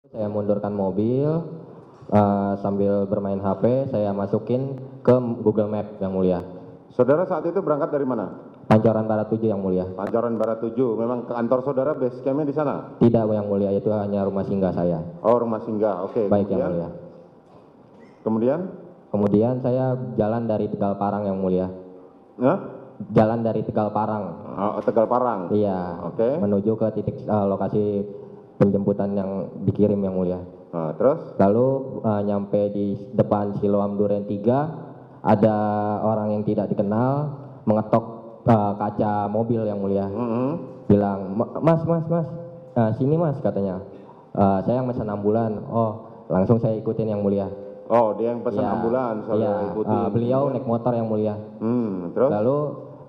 Saya mundurkan mobil, sambil bermain HP, saya masukin ke Google Map yang mulia. Saudara saat itu berangkat dari mana? Pancoran Barat 7 yang mulia. Pancoran Barat 7. Memang kantor saudara base campnya di sana? Tidak yang mulia, itu hanya rumah singgah saya. Oh, rumah singgah. Oke. Baik yang mulia. Kemudian? Kemudian saya jalan dari Tegal Parang yang mulia. Hah? Jalan dari Tegal Parang. Oh, Tegal Parang. Iya. Oke. Menuju ke titik lokasi penjemputan yang dikirim yang mulia. Nah, terus? Lalu nyampe di depan Siloam Duren 3, ada orang yang tidak dikenal mengetok kaca mobil yang mulia. Bilang, mas, sini mas katanya. Saya yang pesan ambulan. Oh, langsung saya ikutin yang mulia. Oh, dia yang pesan Ya, ambulan, saudara ikutin. beliau naik motor yang mulia. Terus? Lalu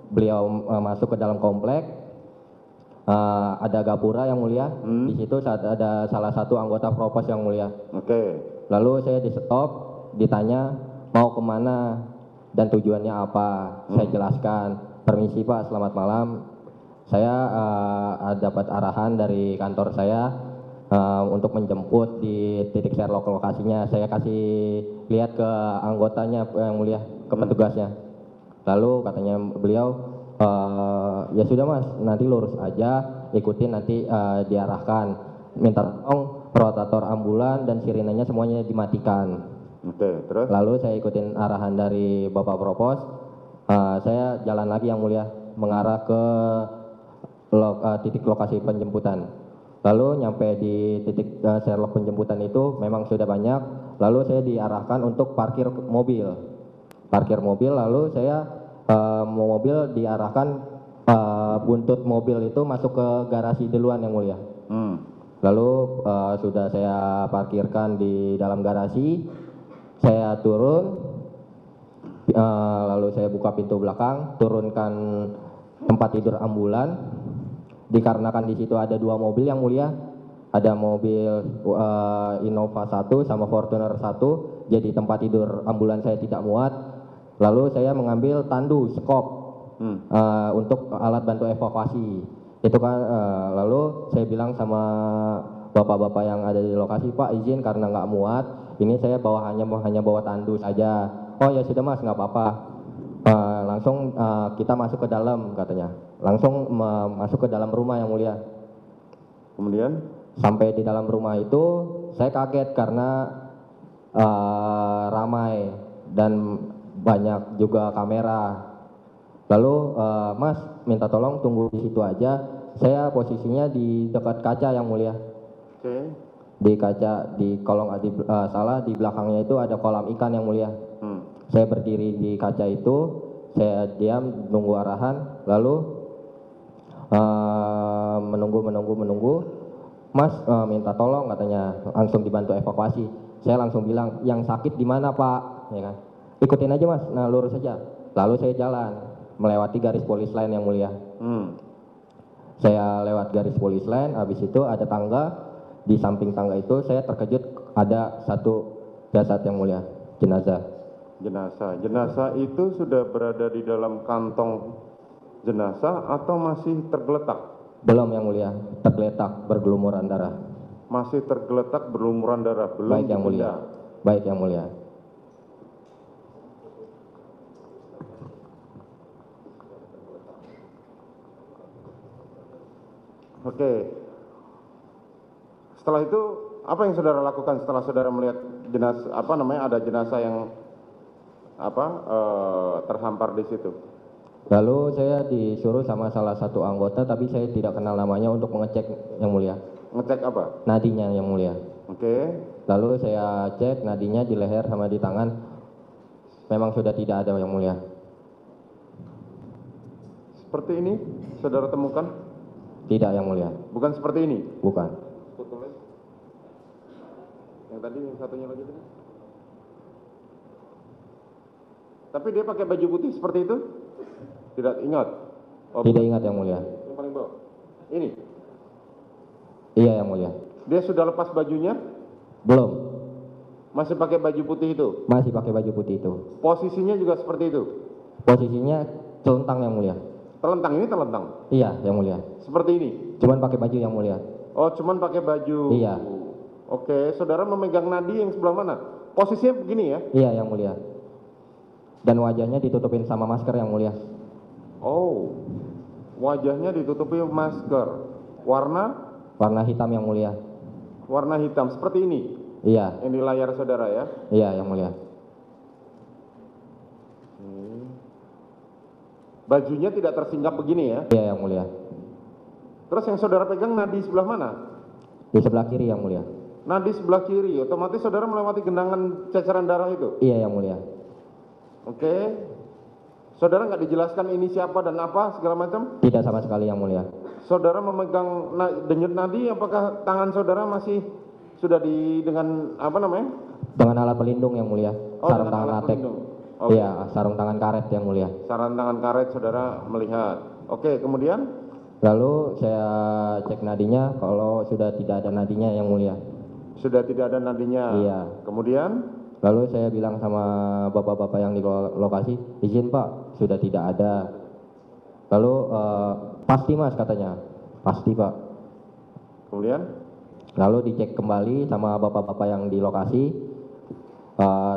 beliau masuk ke dalam komplek. Ada gapura yang mulia. Di situ ada salah satu anggota propos yang mulia. Oke. Lalu saya di stop, ditanya mau kemana dan tujuannya apa. Saya jelaskan, permisi Pak, selamat malam. Saya dapat arahan dari kantor saya untuk menjemput di titik Sherlock lokasinya. Saya kasih lihat ke anggotanya yang mulia, ke petugasnya. Lalu katanya beliau, ya sudah mas, nanti lurus aja, ikutin nanti diarahkan. Minta tolong rotator ambulan dan sirinenya semuanya dimatikan. Oke, terus? Lalu saya ikutin arahan dari Bapak Propos. Saya jalan lagi yang mulia, mengarah ke titik lokasi penjemputan. Lalu nyampe di titik Sherlock penjemputan itu memang sudah banyak. Lalu saya diarahkan untuk parkir mobil. Lalu saya mobil diarahkan, buntut mobil itu masuk ke garasi duluan yang mulia. Lalu sudah saya parkirkan di dalam garasi, saya turun, lalu saya buka pintu belakang, turunkan tempat tidur ambulan. Dikarenakan di situ ada dua mobil yang mulia, ada mobil Innova 1 sama Fortuner 1, jadi tempat tidur ambulan saya tidak muat. Lalu saya mengambil tandu, skop, untuk alat bantu evakuasi. Itu kan, lalu saya bilang sama bapak-bapak yang ada di lokasi, Pak izin karena nggak muat, ini saya hanya bawa tandu saja. Oh ya sudah mas, nggak apa-apa. Langsung kita masuk ke dalam katanya. Langsung masuk ke dalam rumah yang mulia. Kemudian? Sampai di dalam rumah itu saya kaget karena ramai dan banyak juga kamera. Lalu mas minta tolong tunggu di situ aja. Saya posisinya di dekat kaca yang mulia. Oke. Di kaca, di kolong di belakangnya itu ada kolam ikan yang mulia. Saya berdiri di kaca itu, saya diam nunggu arahan, lalu menunggu. Mas minta tolong katanya, langsung dibantu evakuasi. Saya langsung bilang, yang sakit di mana Pak? Ya kan? Ikutin aja mas, nah lurus saja. Lalu saya jalan melewati garis polis line yang mulia. Saya lewat garis polis line, habis itu ada tangga. Di samping tangga itu saya terkejut ada satu jasad yang mulia, jenazah. Jenazah itu sudah berada di dalam kantong jenazah atau masih tergeletak? Belum yang mulia, tergeletak bergelumuran darah. Masih tergeletak berlumuran darah, belum Baik yang mulia. Baik yang mulia. Oke. Setelah itu apa yang saudara lakukan setelah saudara melihat jenazah, ada jenazah yang terhampar di situ? Lalu saya disuruh sama salah satu anggota, tapi saya tidak kenal namanya, untuk mengecek yang mulia. Ngecek apa? Nadinya yang mulia. Oke. Lalu saya cek nadinya di leher sama di tangan, memang sudah tidak ada yang mulia. Seperti ini saudara temukan? Tidak yang mulia. Bukan seperti ini? Bukan. Yang tadi, yang satunya lagi tadi? Tapi dia pakai baju putih seperti itu? Tidak ingat? Tidak ingat yang mulia. Yang paling bawah? Ini? Iya yang mulia. Dia sudah lepas bajunya? Belum. Masih pakai baju putih itu? Masih pakai baju putih itu. Posisinya juga seperti itu? Posisinya telentang yang mulia. Telentang, ini telentang? Iya yang mulia. Seperti ini? Cuman pakai baju yang mulia. Oh, cuman pakai baju? Iya. Oke, saudara memegang nadi yang sebelah mana? Posisinya begini ya? Iya, yang mulia. Dan wajahnya ditutupin sama masker, yang mulia. Oh, wajahnya ditutupi masker. Warna? Warna hitam, yang mulia. Warna hitam, seperti ini? Iya, Yang di layar saudara ya? iya, yang mulia. Bajunya tidak tersinggap begini ya? Iya, yang mulia. Terus yang saudara pegang nadi sebelah mana? Di sebelah kiri, yang mulia. Nadi sebelah kiri, otomatis saudara melewati genangan ceceran darah itu? Iya, yang mulia. Oke. Saudara nggak dijelaskan ini siapa dan apa segala macam? Tidak sama sekali, yang mulia. Saudara memegang denyut nadi, apakah tangan saudara masih sudah dengan apa namanya? Dengan alat pelindung, yang mulia. Oh, Sarung dengan tangan alat latek. pelindung. Oke. Iya, sarung tangan karet, yang mulia. Sarung tangan karet saudara melihat. Oke, kemudian? Lalu saya cek nadinya, kalau sudah tidak ada nadinya, yang mulia. Sudah tidak ada nadinya. Iya. Kemudian? Lalu saya bilang sama bapak-bapak yang di lokasi, izin pak, sudah tidak ada. Lalu pasti mas katanya, pasti pak. Kemudian? Lalu dicek kembali sama bapak-bapak yang di lokasi.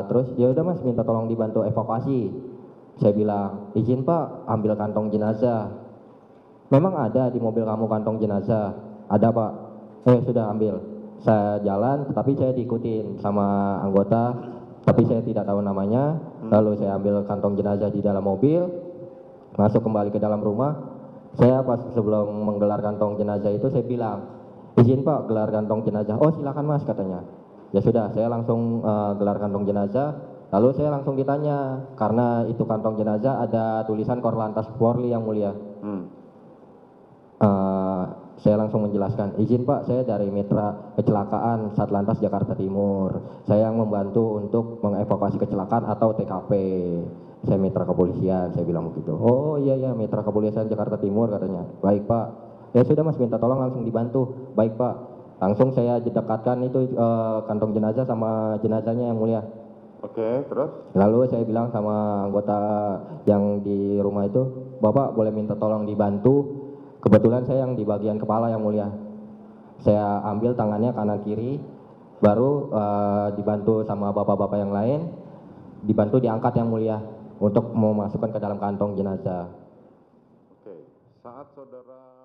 Terus ya udah mas, minta tolong dibantu evakuasi. Saya bilang, izin pak, ambil kantong jenazah. Memang ada di mobil kamu kantong jenazah? Ada pak. Sudah ambil. Saya jalan, tetapi saya diikutin sama anggota, tapi saya tidak tahu namanya. Lalu saya ambil kantong jenazah di dalam mobil, masuk kembali ke dalam rumah. Saya pas sebelum menggelar kantong jenazah itu saya bilang, izin pak gelar kantong jenazah. Oh silakan mas katanya. Ya sudah, saya langsung gelar kantong jenazah. Lalu saya langsung ditanya, karena itu kantong jenazah ada tulisan Korlantas Polri, yang mulia. Saya langsung menjelaskan, izin pak, saya dari Mitra Kecelakaan Satlantas Jakarta Timur. Saya yang membantu untuk mengevakuasi kecelakaan atau TKP. Saya mitra kepolisian, saya bilang begitu. Oh iya ya, mitra kepolisian Jakarta Timur katanya. Baik pak. Ya sudah mas, minta tolong langsung dibantu. Baik pak. Langsung saya dekatkan itu kantong jenazah sama jenazahnya, yang mulia. Oke, terus? Lalu saya bilang sama anggota yang di rumah itu, bapak boleh minta tolong dibantu. Kebetulan saya yang di bagian kepala, yang mulia. Saya ambil tangannya kanan kiri, baru dibantu sama bapak-bapak yang lain, dibantu diangkat, yang mulia, untuk memasukkan ke dalam kantong jenazah. Oke, saat saudara